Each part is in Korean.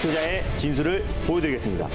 주식투자의 진수를 보여드리겠습니다.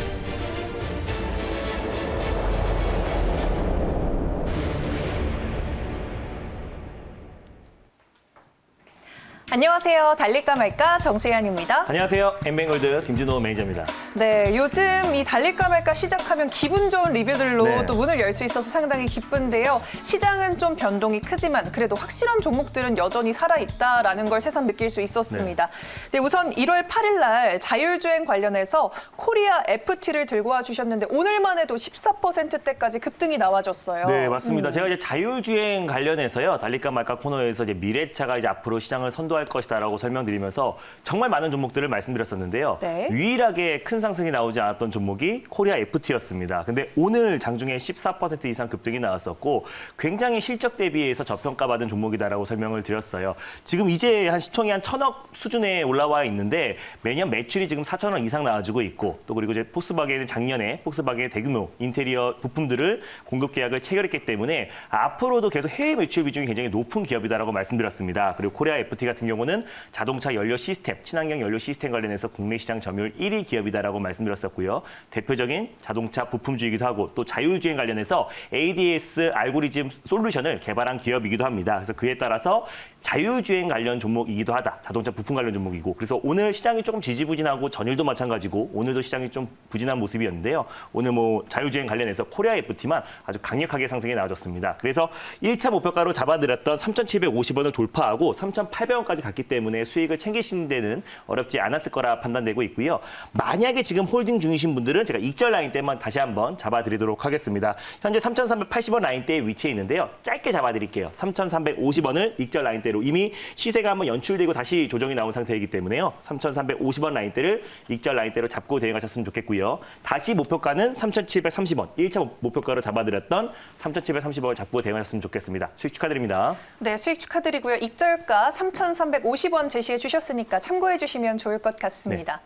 안녕하세요. 달릴까 말까 정수현입니다. 안녕하세요. 엠뱅골드 김준호 매니저입니다. 네, 요즘 이 달릴까 말까 시작하면 기분 좋은 리뷰들로 네. 또 문을 열 수 있어서 상당히 기쁜데요. 시장은 좀 변동이 크지만 그래도 확실한 종목들은 여전히 살아있다라는 걸 새삼 느낄 수 있었습니다. 네, 우선 1월 8일 날 자율주행 관련해서 코리아 FT를 들고 와주셨는데 오늘만 해도 14%대까지 급등이 나와줬어요. 네, 맞습니다. 제가 이제 자율주행 관련해서요. 달릴까 말까 코너에서 이제 미래차가 이제 앞으로 시장을 선도할 것이다라고 설명드리면서 정말 많은 종목들을 말씀드렸었는데요. 네. 유일하게 큰 상승이 나오지 않았던 종목이 코리아 FT였습니다. 근데 오늘 장중에 14% 이상 급등이 나왔었고 굉장히 실적 대비해서 저평가받은 종목이다라고 설명을 드렸어요. 지금 이제 한 시총이 한 1,000억 수준에 올라와 있는데 매년 매출이 지금 4,000억 이상 나와주고 있고 또 그리고 이제 폭스바겐은 작년에 폭스바겐의 대규모 인테리어 부품들을 공급 계약을 체결했기 때문에 앞으로도 계속 해외 매출 비중이 굉장히 높은 기업이다라고 말씀드렸습니다. 그리고 코리아 FT 같은 경우는 자동차 연료 시스템, 친환경 연료 시스템 관련해서 국내 시장 점유율 1위 기업이다라고 말씀드렸었고요. 대표적인 자동차 부품주이기도 하고 또 자율주행 관련해서 ADS 알고리즘 솔루션을 개발한 기업이기도 합니다. 그래서 그에 따라서 자율주행 관련 종목이기도 하다. 자동차 부품 관련 종목이고. 그래서 오늘 시장이 조금 지지부진하고 전일도 마찬가지고 오늘도 시장이 좀 부진한 모습이었는데요. 오늘 뭐 자율주행 관련해서 코리아 FT만 아주 강력하게 상승이 나와줬습니다. 그래서 1차 목표가로 잡아드렸던 3,750원을 돌파하고 3,800원까지 갔기 때문에 수익을 챙기시는 데는 어렵지 않았을 거라 판단되고 있고요. 만약에 지금 홀딩 중이신 분들은 제가 익절 라인대만 다시 한번 잡아드리도록 하겠습니다. 현재 3,380원 라인대에 위치해 있는데요. 짧게 잡아드릴게요. 3,350원을 익절 라인대로 이미 시세가 한번 연출되고 다시 조정이 나온 상태이기 때문에요. 3,350원 라인대를 익절 라인대로 잡고 대응하셨으면 좋겠고요. 다시 목표가는 3,730원. 1차 목표가로 잡아드렸던 3,730원을 잡고 대응하셨으면 좋겠습니다. 수익 축하드립니다. 네, 수익 축하드리고요. 익절가 3,350원 제시해 주셨으니까 참고해 주시면 좋을 것 같습니다.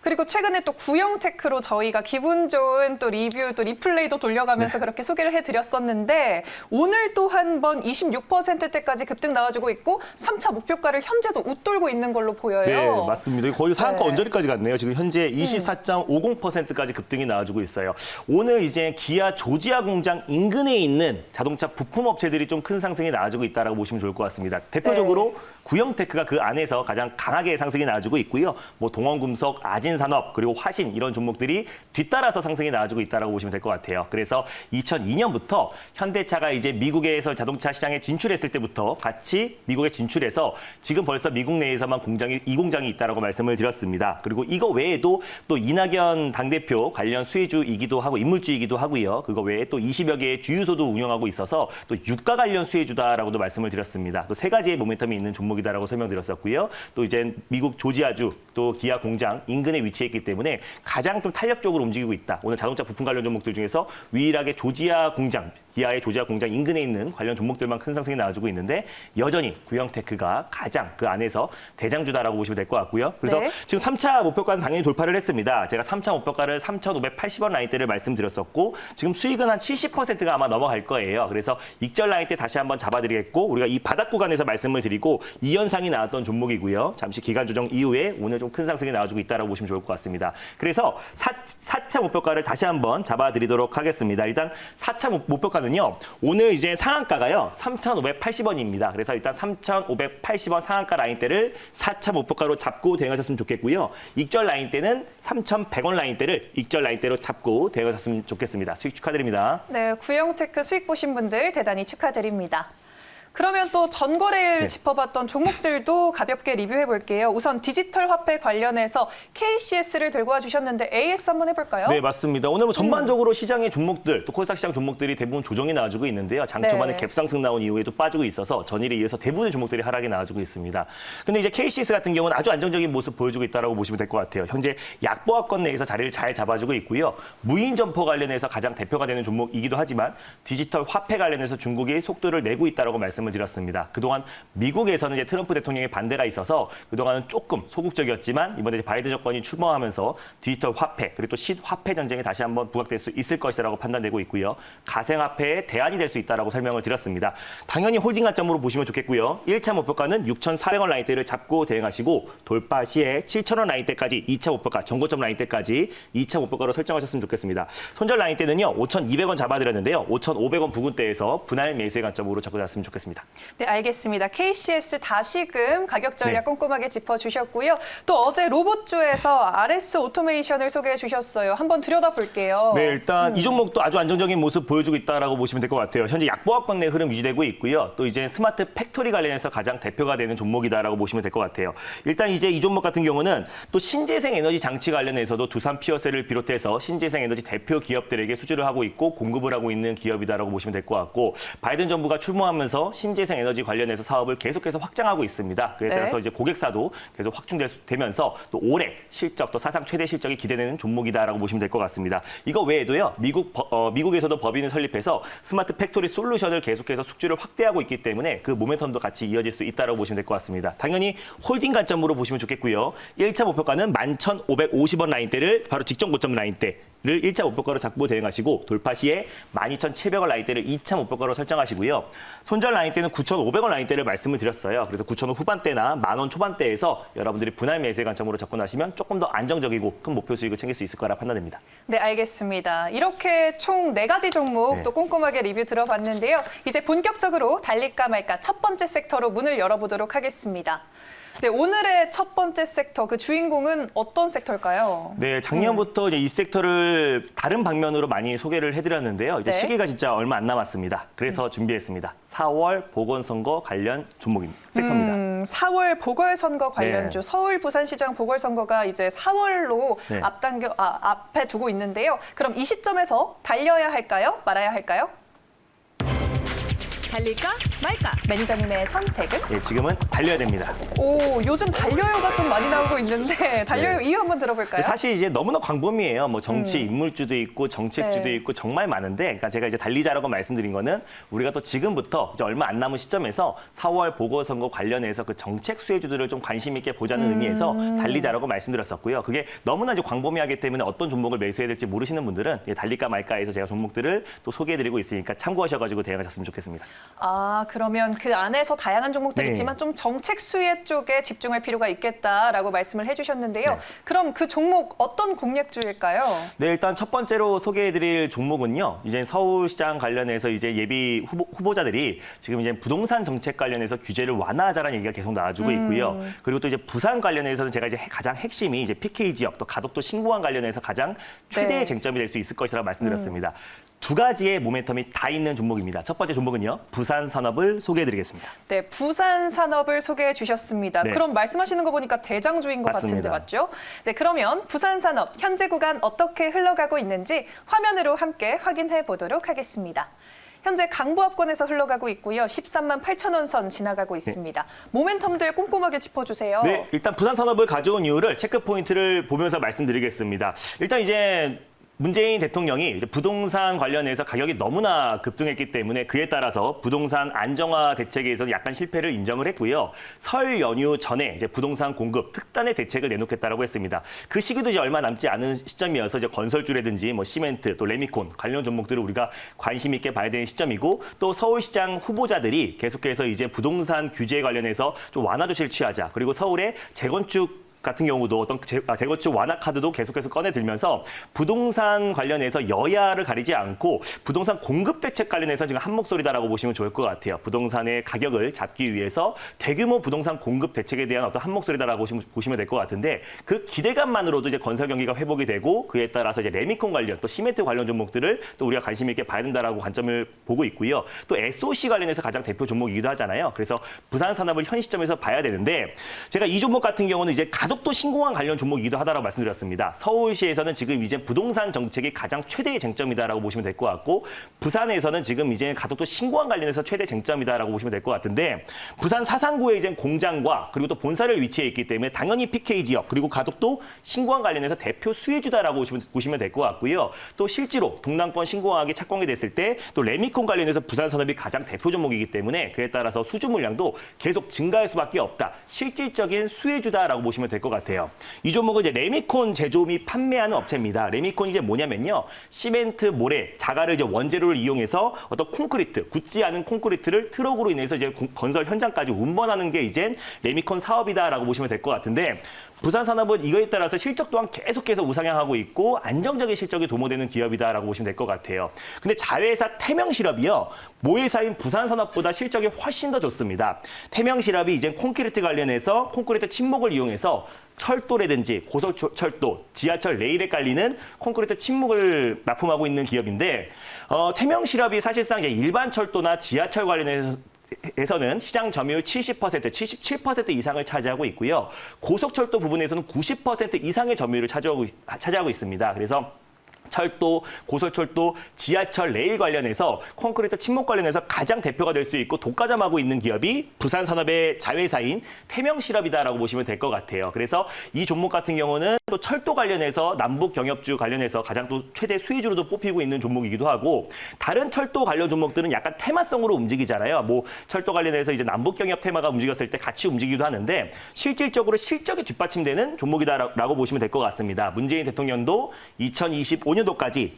그리고 최근에 또 구형테크로 저희가 기분 좋은 또 리뷰, 또 리플레이도 돌려가면서 그렇게 소개를 해드렸었는데 오늘 또 한 번 26%대까지 급등 나와주고 있고 3차 목표가를 현재도 웃돌고 있는 걸로 보여요. 네, 맞습니다. 거의 상한가 네. 언저리까지 갔네요. 지금 현재 24.50%까지 급등이 나와주고 있어요. 오늘 이제 기아 조지아 공장 인근에 있는 자동차 부품 업체들이 좀 큰 상승이 나와주고 있다고 보시면 좋을 것 같습니다. 대표적으로 구형테크가 그 안에서 가장 강하게 상승이 나와주고 있고요. 뭐 동원금속, 아진산업, 그리고 화신 이런 종목들이 뒤따라서 상승이 나와주고 있다고 보시면 될 것 같아요. 그래서 2002년부터 현대차가 이제 미국에서 자동차 시장에 진출했을 때부터 같이 미국에 진출해서 지금 벌써 미국 내에서만 이 공장이 있다고 말씀을 드렸습니다. 그리고 이거 외에도 또 이낙연 당대표 관련 수혜주이기도 하고 인물주이기도 하고요. 그거 외에 또 20여 개의 주유소도 운영하고 있어서 또 유가 관련 수혜주다라고도 말씀을 드렸습니다. 또 세 가지의 모멘텀이 있는 종목이다라고 설명드렸었고요. 또 이제 미국 조지아주 또 기아 공장 인근에 위치해 있기 때문에 가장 좀 탄력적으로 움직이고 있다. 오늘 자동차 부품 관련 종목들 중에서 유일하게 조지아 공장, 기아의 조지아 공장 인근에 있는 관련 종목들만 큰 상승이 나와주고 있는데 여전히 구형테크가 가장 그 안에서 대장주다라고 보시면 될 것 같고요. 그래서 지금 3차 목표가는 당연히 돌파를 했습니다. 제가 3차 목표가를 3,580원 라인대를 말씀드렸었고 지금 수익은 한 70%가 아마 넘어갈 거예요. 그래서 익절 라인대 다시 한번 잡아드리겠고 우리가 이 바닥 구간에서 말씀을 드리고 2연상이 나왔던 종목이고요. 잠시 기간 조정 이후에 오늘 좀 큰 상승이 나와주고 있다라고 보시면 좋을 것 같습니다. 그래서 4차 목표가를 다시 한번 잡아드리도록 하겠습니다. 일단 4차 목표가는요. 오늘 이제 상한가가요. 3,580원입니다. 그래서 일단 3,580원 상한가 라인대를 4차 목표가로 잡고 대응하셨으면 좋겠고요. 익절 라인대는 3,100원 라인대를 익절 라인대로 잡고 대응하셨으면 좋겠습니다. 수익 축하드립니다. 네, 구형테크 수익 보신 분들 대단히 축하드립니다. 그러면 또 전거래일 짚어봤던 종목들도 가볍게 리뷰해 볼게요. 우선 디지털 화폐 관련해서 KCS를 들고 와주셨는데 AS 한번 해볼까요? 네, 맞습니다. 오늘 뭐 전반적으로 시장의 종목들, 또 코스닥 시장 종목들이 대부분 조정이 나와주고 있는데요. 장 초반에 갭상승 나온 이후에도 빠지고 있어서 전일에 이어서 대부분의 종목들이 하락이 나와주고 있습니다. 근데 이제 KCS 같은 경우는 아주 안정적인 모습 보여주고 있다고 보시면 될 것 같아요. 현재 약보합권 내에서 자리를 잘 잡아주고 있고요. 무인 점포 관련해서 가장 대표가 되는 종목이기도 하지만 디지털 화폐 관련해서 중국이 속도를 내고 있다고 말씀을 말씀을 드렸습니다. 그동안 미국에서는 이제 트럼프 대통령의 반대가 있어서 그동안은 조금 소극적이었지만 이번에 이제 바이든 정권이 출범하면서 디지털 화폐 그리고 또 실화폐 전쟁이 다시 한번 부각될 수 있을 것이라고 판단되고 있고요. 가상화폐의 대안이 될 수 있다라고 설명을 드렸습니다. 당연히 홀딩 관점으로 보시면 좋겠고요. 1차 목표가는 6,400원 라인대를 잡고 대응하시고 돌파 시에 7,000원 라인대까지 2차 목표가 전고점 라인대까지 2차 목표가로 설정하셨으면 좋겠습니다. 손절 라인대는요. 5,200원 잡아드렸는데요. 5,500원 부근대에서 분할 매수의 관점으로 접근했으면 좋겠습니다. 네, 알겠습니다. KCS 다시금 가격 전략 네. 꼼꼼하게 짚어주셨고요. 또 어제 로봇주에서 RS 오토메이션을 소개해 주셨어요. 한번 들여다볼게요. 네, 일단 이 종목도 아주 안정적인 모습 보여주고 있다라고 보시면 될 것 같아요. 현재 약보합권 내 흐름 유지되고 있고요. 또 이제 스마트 팩토리 관련해서 가장 대표가 되는 종목이다라고 보시면 될 것 같아요. 일단 이제 이 종목 같은 경우는 또 신재생 에너지 장치 관련해서도 두산 피어셀을 비롯해서 신재생 에너지 대표 기업들에게 수주를 하고 있고 공급을 하고 있는 기업이다라고 보시면 될 것 같고 바이든 정부가 출범하면서 신재생 에너지 관련해서 사업을 계속해서 확장하고 있습니다. 그에 따라서 이제 고객사도 계속 확충되면서 또 올해 실적 또 사상 최대 실적이 기대되는 종목이다라고 보시면 될 것 같습니다. 이거 외에도요. 미국에서도 법인을 설립해서 스마트 팩토리 솔루션을 계속해서 숙주를 확대하고 있기 때문에 그 모멘텀도 같이 이어질 수 있다고 보시면 될 것 같습니다. 당연히 홀딩 관점으로 보시면 좋겠고요. 1차 목표가는 11,550원 라인대를 바로 직전 고점 라인대 를 1차 목표가로 잡고 대응하시고 돌파 시에 12,700원 라인대를 2차 목표가로 설정하시고요. 손절 라인대는 9,500원 라인대를 말씀을 드렸어요. 그래서 9,000원 후반대나 10,000원 초반대에서 여러분들이 분할 매수의 관점으로 접근하시면 조금 더 안정적이고 큰 목표 수익을 챙길 수 있을 거라 판단됩니다. 네, 알겠습니다. 이렇게 총 4가지 종목 네. 또 꼼꼼하게 리뷰 들어봤는데요. 이제 본격적으로 달릴까 말까 첫 번째 섹터로 문을 열어보도록 하겠습니다. 네, 오늘의 첫 번째 섹터, 그 주인공은 어떤 섹터일까요? 네, 작년부터 이제 이 섹터를 다른 방면으로 많이 소개를 해드렸는데요. 이제 네. 시기가 진짜 얼마 안 남았습니다. 그래서 준비했습니다. 4월 보궐선거 관련 종목입니다. 섹터입니다. 4월 보궐선거 관련주, 네. 서울 부산시장 보궐선거가 이제 4월로 네. 앞에 두고 있는데요. 그럼 이 시점에서 달려야 할까요? 말아야 할까요? 달릴까 말까? 매니저님의 선택은? 예, 지금은 달려야 됩니다. 오, 요즘 달려요가 좀 많이 나오고 있는데 달려요 네. 이유 한번 들어볼까요? 사실 이제 너무나 광범위해요. 뭐 정치 인물주도 있고 정책주도 네. 있고 정말 많은데, 그러니까 제가 이제 달리자라고 말씀드린 거는 우리가 또 지금부터 이제 얼마 안 남은 시점에서 4월 보궐선거 관련해서 그 정책 수혜주들을 좀 관심 있게 보자는 의미에서 달리자라고 말씀드렸었고요. 그게 너무나 이제 광범위하기 때문에 어떤 종목을 매수해야 될지 모르시는 분들은 달릴까 말까해서 제가 종목들을 또 소개해드리고 있으니까 참고하셔가지고 대응하셨으면 좋겠습니다. 아, 그러면 그 안에서 다양한 종목들이 네. 있지만 좀 정책 수혜 쪽에 집중할 필요가 있겠다라고 말씀을 해주셨는데요. 네. 그럼 그 종목 어떤 공략주일까요? 네, 일단 첫 번째로 소개해드릴 종목은요. 이제 서울시장 관련해서 이제 예비 후보자들이 지금 이제 부동산 정책 관련해서 규제를 완화하자라는 얘기가 계속 나와주고 있고요. 그리고 또 이제 부산 관련해서는 제가 이제 가장 핵심이 이제 PK 지역 또 가덕도 신고항 관련해서 가장 최대의 네. 쟁점이 될 수 있을 것이라고 말씀드렸습니다. 두 가지의 모멘텀이 다 있는 종목입니다. 첫 번째 종목은요. 부산 산업을 소개해드리겠습니다. 네, 부산 산업을 소개해 주셨습니다. 네. 그럼 말씀하시는 거 보니까 대장주인 것 맞습니다. 같은데 맞죠? 네, 그러면 부산 산업 현재 구간 어떻게 흘러가고 있는지 화면으로 함께 확인해 보도록 하겠습니다. 현재 강보합권에서 흘러가고 있고요. 13만 8천 원 선 지나가고 있습니다. 모멘텀들 꼼꼼하게 짚어주세요. 네, 일단 부산 산업을 가져온 이유를 체크 포인트를 보면서 말씀드리겠습니다. 일단 이제 문재인 대통령이 이제 부동산 관련해서 가격이 너무나 급등했기 때문에 그에 따라서 부동산 안정화 대책에서 약간 실패를 인정을 했고요. 설 연휴 전에 이제 부동산 공급 특단의 대책을 내놓겠다라고 했습니다. 그 시기도 이제 얼마 남지 않은 시점이어서 이제 건설주라든지 뭐 시멘트 또 레미콘 관련 종목들을 우리가 관심 있게 봐야 되는 시점이고 또 서울시장 후보자들이 계속해서 이제 부동산 규제 관련해서 좀 완화 조치를 취하자. 그리고 서울의 재건축 같은 경우도 어떤 재건축 완화 카드도 계속해서 꺼내들면서 부동산 관련해서 여야를 가리지 않고 부동산 공급 대책 관련해서 지금 한 목소리다라고 보시면 좋을 것 같아요. 부동산의 가격을 잡기 위해서 대규모 부동산 공급 대책에 대한 어떤 한 목소리다라고 보시면 될 것 같은데 그 기대감만으로도 이제 건설 경기가 회복이 되고 그에 따라서 이제 레미콘 관련 또 시멘트 관련 종목들을 또 우리가 관심 있게 봐야 된다라고 관점을 보고 있고요. 또 SOC 관련해서 가장 대표 종목이기도 하잖아요. 그래서 부산 산업을 현 시점에서 봐야 되는데 제가 이 종목 같은 경우는 이제 가덕도 신공항 관련 종목이기도 하다라고 말씀드렸습니다. 서울시에서는 지금 이제 부동산 정책이 가장 최대의 쟁점이다라고 보시면 될 것 같고, 부산에서는 지금 이제 가덕도 신공항 관련해서 최대 쟁점이다라고 보시면 될 것 같은데, 부산 사상구에 이제 공장과 그리고 또 본사를 위치해 있기 때문에 당연히 PK 지역 그리고 가덕도 신공항 관련해서 대표 수혜주다라고 보시면 될 것 같고요. 또 실제로 동남권 신공항이 착공이 됐을 때 또 레미콘 관련해서 부산 산업이 가장 대표 종목이기 때문에 그에 따라서 수주 물량도 계속 증가할 수밖에 없다. 실질적인 수혜주다라고 보시면 될 것 같아요. 이 종목은 이제 레미콘 제조 및 판매하는 업체입니다. 레미콘이 이제 뭐냐면요, 시멘트, 모래, 자갈을 이제 원재료를 이용해서 어떤 콘크리트, 굳지 않은 콘크리트를 트럭으로 인해서 이제 건설 현장까지 운반하는 게 이제 레미콘 사업이다라고 보시면 될 것 같은데, 부산 산업은 이거에 따라서 실적 또한 계속해서 우상향하고 있고 안정적인 실적이 도모되는 기업이다라고 보시면 될 것 같아요. 근데 자회사 태명실업이요, 모회사인 부산 산업보다 실적이 훨씬 더 좋습니다. 태명실업이 이제 콘크리트 관련해서 콘크리트 침목을 이용해서 철도라든지 고속철도, 지하철 레일에 깔리는 콘크리트 침목을 납품하고 있는 기업인데, 태명실업이 사실상 이제 일반 철도나 지하철 관련해서는 시장 점유율 70%, 77% 이상을 차지하고 있고요. 고속철도 부분에서는 90% 이상의 점유율을 차지하고 있습니다. 그래서 철도, 고속철도, 지하철, 레일 관련해서 콘크리트 침목 관련해서 가장 대표가 될 수 있고 독과점하고 있는 기업이 부산 산업의 자회사인 태명실업이다라고 보시면 될 것 같아요. 그래서 이 종목 같은 경우는 또 철도 관련해서 남북 경협주 관련해서 가장 또 최대 수혜주로도 뽑히고 있는 종목이기도 하고, 다른 철도 관련 종목들은 약간 테마성으로 움직이잖아요. 뭐 철도 관련해서 이제 남북 경협 테마가 움직였을 때 같이 움직이기도 하는데 실질적으로 실적이 뒷받침되는 종목이다라고 보시면 될 것 같습니다. 문재인 대통령도 2025년도까지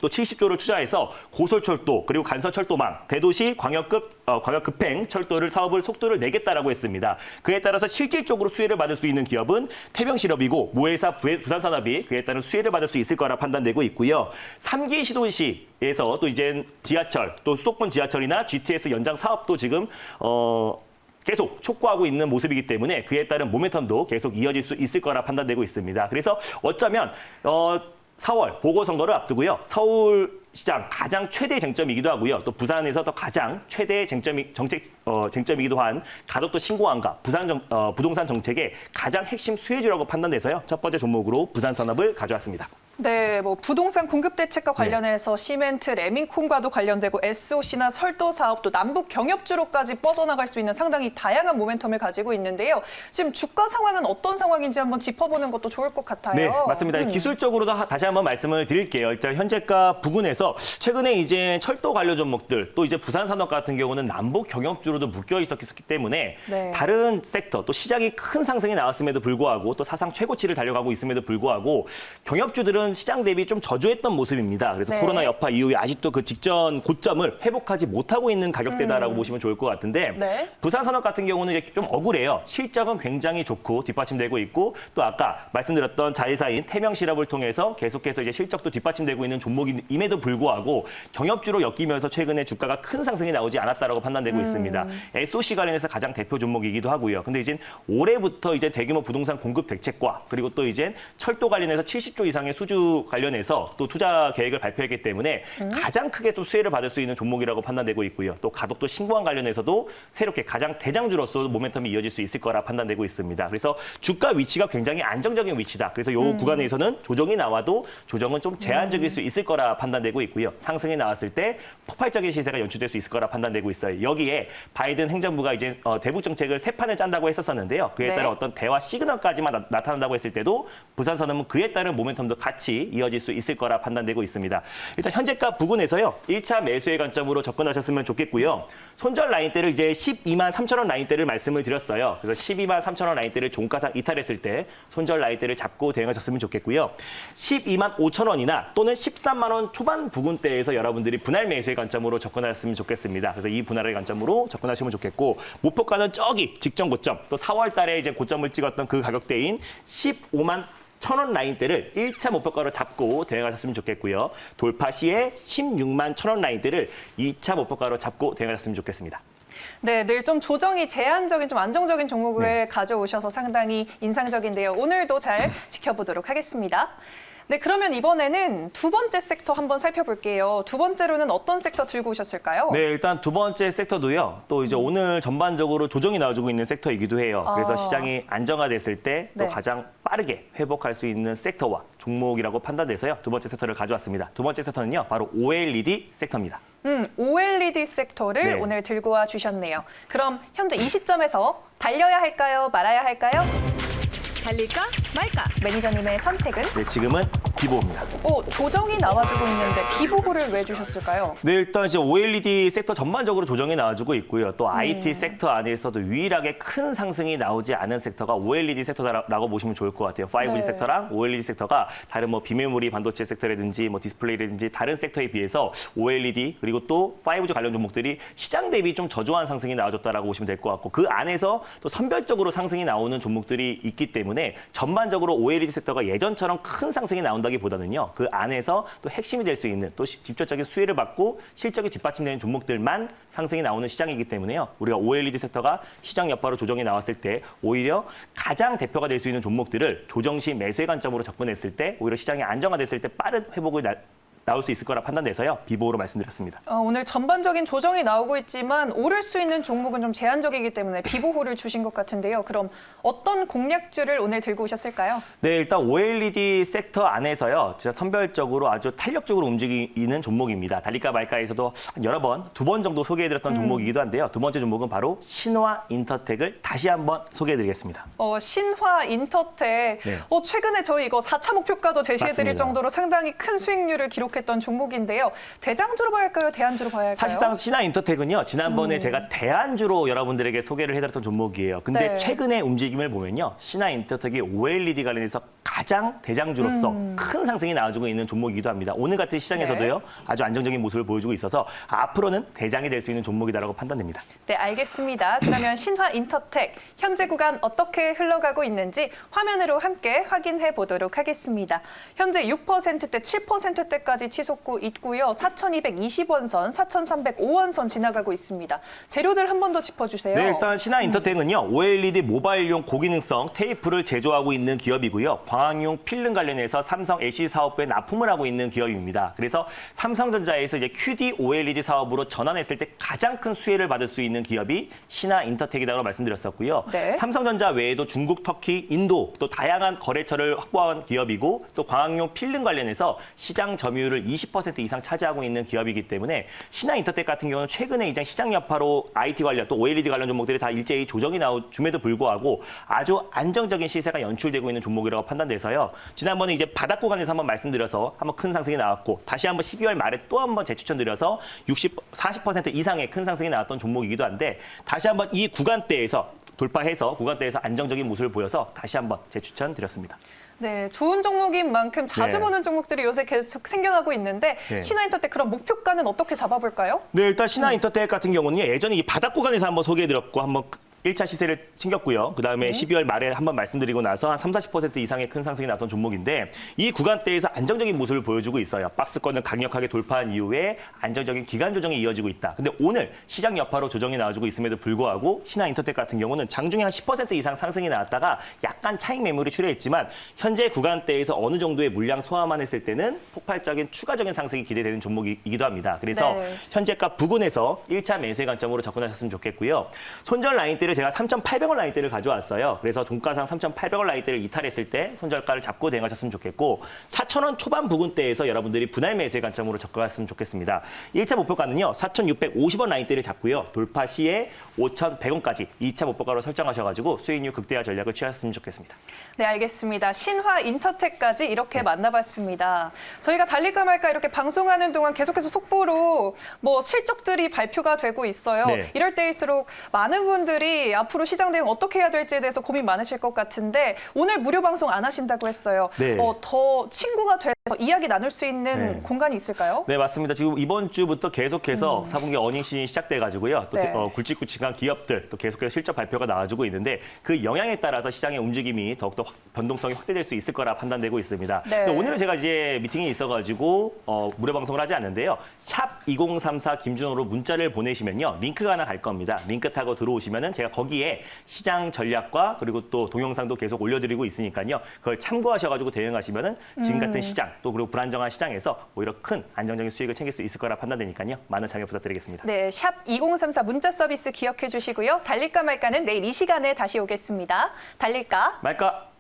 또 70조를 투자해서 고속철도 그리고 간선철도망, 대도시 광역급행 철도를 사업을 속도를 내겠다라고 했습니다. 그에 따라서 실질적으로 수혜를 받을 수 있는 기업은 태명실업이고, 모회사 부산산업이 그에 따른 수혜를 받을 수 있을 거라 판단되고 있고요. 3기 시도시에서 또 이제 지하철, 또 수도권 지하철이나 GTS 연장 사업도 지금 계속 촉구하고 있는 모습이기 때문에 그에 따른 모멘텀도 계속 이어질 수 있을 거라 판단되고 있습니다. 그래서 어쩌면 4월 보궐선거를 앞두고요, 서울시장 가장 최대 쟁점이기도 하고요, 또 부산에서 또 가장 최대 쟁점이기도 한 가덕도 신공항과 부동산 정책의 가장 핵심 수혜주라고 판단돼서요, 첫 번째 종목으로 부산산업을 가져왔습니다. 네, 뭐 부동산 공급 대책과 관련해서 시멘트, 레민콘과도 관련되고 SOC나 철도 사업, 또 남북 경협주로까지 뻗어나갈 수 있는 상당히 다양한 모멘텀을 가지고 있는데요. 지금 주가 상황은 어떤 상황인지 한번 짚어보는 것도 좋을 것 같아요. 네, 맞습니다. 기술적으로도 다시 한번 말씀을 드릴게요. 일단 현재가 부근에서 최근에 이제 철도 관련 종목들, 또 이제 부산산업 같은 경우는 남북 경협주로도 묶여 있었기 때문에 네. 다른 섹터, 또 시장이 큰 상승이 나왔음에도 불구하고 또 사상 최고치를 달려가고 있음에도 불구하고 경협주들은 시장 대비 좀 저조했던 모습입니다. 그래서 네. 코로나 여파 이후에 아직도 그 직전 고점을 회복하지 못하고 있는 가격대다라고 보시면 좋을 것 같은데, 네. 부산산업 같은 경우는 이렇게 좀 억울해요. 실적은 굉장히 좋고 뒷받침되고 있고, 또 아까 말씀드렸던 자회사인 태명실업을 통해서 계속해서 이제 실적도 뒷받침되고 있는 종목임에도 불구하고 경협주로 엮이면서 최근에 주가가 큰 상승이 나오지 않았다라고 판단되고 있습니다. SOC 관련해서 가장 대표 종목이기도 하고요. 근데 이제 올해부터 이제 대규모 부동산 공급 대책과 그리고 또 이제 철도 관련해서 70조 이상의 수주 관련해서 또 투자 계획을 발표했기 때문에 가장 크게 또 수혜를 받을 수 있는 종목이라고 판단되고 있고요. 또 가덕도 신공항 관련해서도 새롭게 가장 대장주로서 모멘텀이 이어질 수 있을 거라 판단되고 있습니다. 그래서 주가 위치가 굉장히 안정적인 위치다. 그래서 이 구간에서는 조정이 나와도 조정은 좀 제한적일 수 있을 거라 판단되고 있고요. 상승이 나왔을 때 폭발적인 시세가 연출될 수 있을 거라 판단되고 있어요. 여기에 바이든 행정부가 이제 대북 정책을 세 판을 짠다고 했었었는데요. 그에 따른 네. 어떤 대화 시그널까지만 나타난다고 했을 때도 부산산업은 그에 따른 모멘텀도 같이 이어질 수 있을 거라 판단되고 있습니다. 일단 현재가 부근에서요, 1차 매수의 관점으로 접근하셨으면 좋겠고요. 손절 라인대를 이제 12만 3천 원 라인대를 말씀을 드렸어요. 그래서 12만 3천 원 라인대를 종가상 이탈했을 때 손절 라인대를 잡고 대응하셨으면 좋겠고요. 12만 5천 원이나 또는 13만 원 초반 부근대에서 여러분들이 분할 매수의 관점으로 접근하셨으면 좋겠습니다. 그래서 이 분할의 관점으로 접근하시면 좋겠고, 목표가는 저기 직전 고점, 또 4월 달에 이제 고점을 찍었던 그 가격대인 15만 1,000원 라인대를 1차 목표가로 잡고 대응하셨으면 좋겠고요. 돌파 시에 16만 1,000원 라인대를 2차 목표가로 잡고 대응하셨으면 좋겠습니다. 네, 늘 좀 조정이 제한적인, 좀 안정적인 종목을 가져오셔서 상당히 인상적인데요. 오늘도 잘 지켜보도록 하겠습니다. 네, 그러면 이번에는 두 번째 섹터 한번 살펴볼게요. 두 번째로는 어떤 섹터 들고 오셨을까요? 네, 일단 두 번째 섹터도요. 또 이제 오늘 전반적으로 조정이 나와주고 있는 섹터이기도 해요. 그래서 시장이 안정화됐을 때 또 네. 가장 빠르게 회복할 수 있는 섹터와 종목이라고 판단돼서요. 두 번째 섹터를 가져왔습니다. 두 번째 섹터는요, 바로 OLED 섹터입니다. OLED 섹터를 네. 오늘 들고 와 주셨네요. 그럼 현재 이 시점에서 달려야 할까요? 말아야 할까요? 달릴까 말까? 매니저님의 선택은? 네, 지금은 비보입니다. 조정이 나와주고 있는데 비보고를 왜 주셨을까요? 네, 일단 이제 OLED 섹터 전반적으로 조정이 나와주고 있고요. 또 IT 섹터 안에서도 유일하게 큰 상승이 나오지 않은 섹터가 OLED 섹터라고 보시면 좋을 것 같아요. 5G 네. 섹터랑 OLED 섹터가 다른 뭐 비메모리 반도체 섹터라든지 뭐 디스플레이라든지 다른 섹터에 비해서 OLED 그리고 또 5G 관련 종목들이 시장 대비 좀 저조한 상승이 나와줬다라고 보시면 될 것 같고 그 안에서 또 선별적으로 상승이 나오는 종목들이 있기 때문에 전반적으로 OLED 섹터가 예전처럼 큰 상승이 나온다기보다는요. 그 안에서 또 핵심이 될 수 있는 또 직접적인 수혜를 받고 실적이 뒷받침되는 종목들만 상승이 나오는 시장이기 때문에요. 우리가 OLED 섹터가 시장 여파로 조정이 나왔을 때 오히려 가장 대표가 될 수 있는 종목들을 조정 시 매수의 관점으로 접근했을 때 오히려 시장이 안정화됐을 때 빠른 회복을 나올 수 있을 거라 판단돼서요. 비보로 말씀드렸습니다. 오늘 전반적인 조정이 나오고 있지만 오를 수 있는 종목은 좀 제한적이기 때문에 비보호를 주신 것 같은데요. 그럼 어떤 공략주를 오늘 들고 오셨을까요? 네, 일단 OLED 섹터 안에서요. 진짜 선별적으로 아주 탄력적으로 움직이는 종목입니다. 달릴까 말까에서도 여러 번, 두 번 정도 소개해드렸던 종목이기도 한데요. 두 번째 종목은 바로 신화 인터텍을 다시 한번 소개해드리겠습니다. 신화 인터텍. 네. 최근에 저희 이거 4차 목표가도 제시해드릴 맞습니다. 정도로 상당히 큰 수익률을 기록했던 종목인데요. 대장주로 봐야 할까요? 대안주로 봐야 할까요? 사실상 신화 인터텍은요. 지난번에 제가 대안주로 여러분들에게 소개를 해드렸던 종목이에요. 근데 네. 최근의 움직임을 보면요. 신화 인터텍이 OLED 관련해서 가장 대장주로서 큰 상승이 나와주고 있는 종목이기도 합니다. 오늘 같은 시장에서도요. 아주 안정적인 모습을 보여주고 있어서 앞으로는 대장이 될 수 있는 종목이다라고 판단됩니다. 네, 알겠습니다. 그러면 신화 인터텍 현재 구간 어떻게 흘러가고 있는지 화면으로 함께 확인해 보도록 하겠습니다. 현재 6%대, 7%대까지 치솟고 있고요. 4,220원 선, 4,305원 선 지나가고 있습니다. 재료들 한 번 더 짚어주세요. 네, 일단 신화 인터텍은요. OLED 모바일용 고기능성 테이프를 제조하고 있는 기업이고요. 광학용 필름 관련해서 삼성 LCD 사업부에 납품을 하고 있는 기업입니다. 그래서 삼성전자에서 이제 QD OLED 사업으로 전환했을 때 가장 큰 수혜를 받을 수 있는 기업이 신화 인터텍이라고 말씀드렸었고요. 네. 삼성전자 외에도 중국, 터키, 인도 또 다양한 거래처를 확보한 기업이고 또 광학용 필름 관련해서 시장 점유율을 20% 이상 차지하고 있는 기업이기 때문에 신화 인터텍 같은 경우는 최근에 이제 시장 여파로 IT 관련 또 OLED 관련 종목들이 다 일제히 조정이 나줌에도 불구하고 아주 안정적인 시세가 연출되고 있는 종목이라고 판단돼서요. 지난번에 이제 바닥 구간에서 한번 말씀드려서 한번 큰 상승이 나왔고 다시 한번 12월 말에 또 한번 재추천드려서 40% 이상의 큰 상승이 나왔던 종목이기도 한데 다시 한번 이 구간대에서 돌파해서 구간대에서 안정적인 모습을 보여서 다시 한번 재추천드렸습니다. 네, 좋은 종목인 만큼 자주 네. 보는 종목들이 요새 계속 생겨나고 있는데 네. 신화 인터텍 그럼 목표가는 어떻게 잡아볼까요? 네, 일단 신화 인터텍 같은 경우는요. 예전에 이 바닥 구간에서 한번 소개해드렸고 한번 1차 시세를 챙겼고요. 그다음에 12월 말에 한번 말씀드리고 나서 한 30-40% 이상의 큰 상승이 나왔던 종목인데 이 구간대에서 안정적인 모습을 보여주고 있어요. 박스권을 강력하게 돌파한 이후에 안정적인 기간 조정이 이어지고 있다. 근데 오늘 시장 여파로 조정이 나와주고 있음에도 불구하고 신화 인터텍 같은 경우는 장중에 한 10% 이상 상승이 나왔다가 약간 차익 매물이 출현했지만 현재 구간대에서 어느 정도의 물량 소화만 했을 때는 폭발적인 추가적인 상승이 기대되는 종목이기도 합니다. 그래서 네. 현재가 부근에서 1차 매수의 관점으로 접근하셨으면 좋겠고요. 손절 라인대를 제가 3,800원 라인대를 가져왔어요. 그래서 종가상 3,800원 라인대를 이탈했을 때 손절가를 잡고 대응하셨으면 좋겠고 4,000원 초반 부근대에서 여러분들이 분할 매수의 관점으로 접근하셨으면 좋겠습니다. 1차 목표가는요. 4,650원 라인대를 잡고요. 돌파 시에 5,100원까지 2차 목표가로 설정하셔가지고 수익률 극대화 전략을 취하셨으면 좋겠습니다. 네, 알겠습니다. 신화 인터텍까지 이렇게 만나봤습니다. 저희가 달릴까 말까 이렇게 방송하는 동안 계속해서 속보로 실적들이 발표가 되고 있어요. 네. 이럴 때일수록 많은 분들이 앞으로 시장 대응 어떻게 해야 될지에 대해서 고민 많으실 것 같은데 오늘 무료 방송 안 하신다고 했어요. 네. 더 친구가 될 이야기 나눌 수 있는 네. 공간이 있을까요? 네, 맞습니다. 지금 이번 주부터 계속해서 4분기 어닝 시즌이 시작돼가지고요. 또 네. 굵직굵직한 기업들 또 계속해서 실적 발표가 나와주고 있는데 그 영향에 따라서 시장의 움직임이 더욱더 변동성이 확대될 수 있을 거라 판단되고 있습니다. 네. 근데 오늘은 제가 이제 미팅이 있어가지고 무료 방송을 하지 않는데요. 샵 2034 김준호로 문자를 보내시면요. 링크가 하나 갈 겁니다. 링크 타고 들어오시면은 제가 거기에 시장 전략과 그리고 또 동영상도 계속 올려드리고 있으니까요. 그걸 참고하셔가지고 대응하시면은 지금 같은 시장 또 그리고 불안정한 시장에서 오히려 큰 안정적인 수익을 챙길 수 있을 거라 판단되니까요. 많은 참여 부탁드리겠습니다. 네, 샵 2034 문자 서비스 기억해 주시고요. 달릴까 말까는 내일 이 시간에 다시 오겠습니다. 달릴까? 말까?